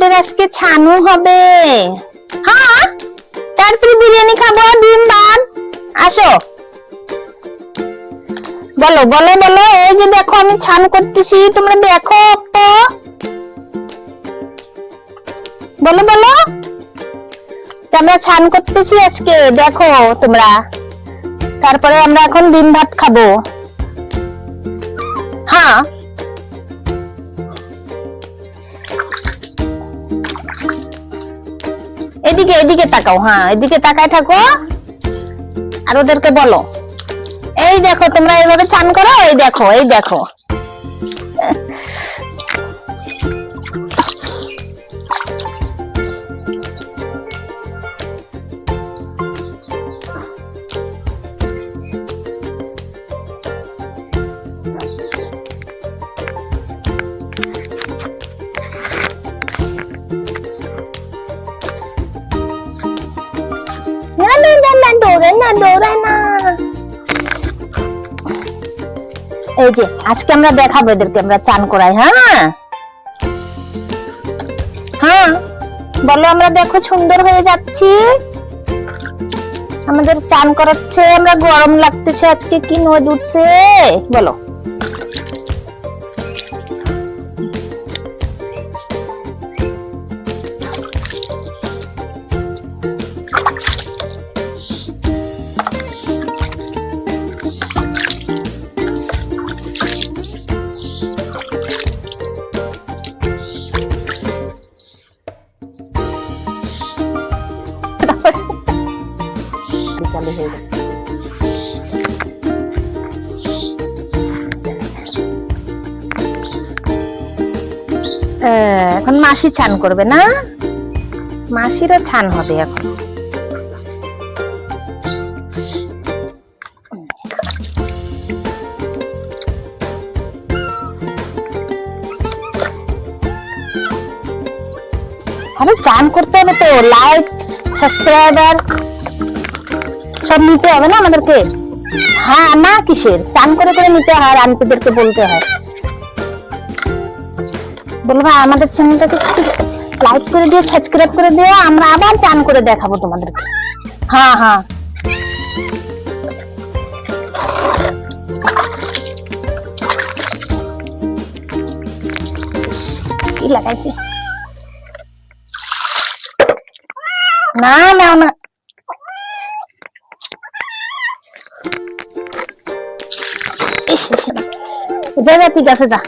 আমাদের আজকে ছানু হবে। হ্যাঁ, তারপরে বিরিয়ানি খাবো, ডিম ভাত। আসো, বলো বলো বলো। এই যে দেখো আমি ছান করতেছি, তোমরা দেখো তো, বলো বলো। আমরা ছান করতেছি আজকে, দেখো তোমরা। তারপরে আমরা এখন ডিম ভাত খাবো। হ্যাঁ, এদিকে এদিকে তাকাও। হ্যাঁ, এদিকে তাকায় থাকো আর ওদেরকে বলো, এই দেখো তোমরা এইভাবে চান করো। এই দেখো, এই দেখো। না না না না, দৌড়ে না, দৌড়ে না। এই যে আজকে আমরা দেখাবো এদেরকে আমরা চান করাই। হ্যাঁ হ্যাঁ, বলো। আমরা দেখো সুন্দর হয়ে যাচ্ছি, আমাদের চান করাচ্ছে। আমরা গরম লাগতেছে আজকে, কি নদ উঠছে বলো। চালু হয়ে গেছে। এখন মাসি ছান করবে না, মাসিরও ছান হবে এখন। আরে চান করতে হবে তো, লাইক সাবস্ক্রাইবার সব নিতে হবে না আমাদেরকে। হ্যাঁ, না কিসের, চান করে করে নিতে হয়, আন্টিদেরকে বলতে হয়। বলবো আমাদের চ্যানেলটাকে লাইক করে দিও, সাবস্ক্রাইব করে দিও, আমরা আবার চান করে দেখাবো তোমাদেরকে। হ্যাঁ হ্যাঁ, কি লাগাইছি? না না না, ঠিক আছে, যা।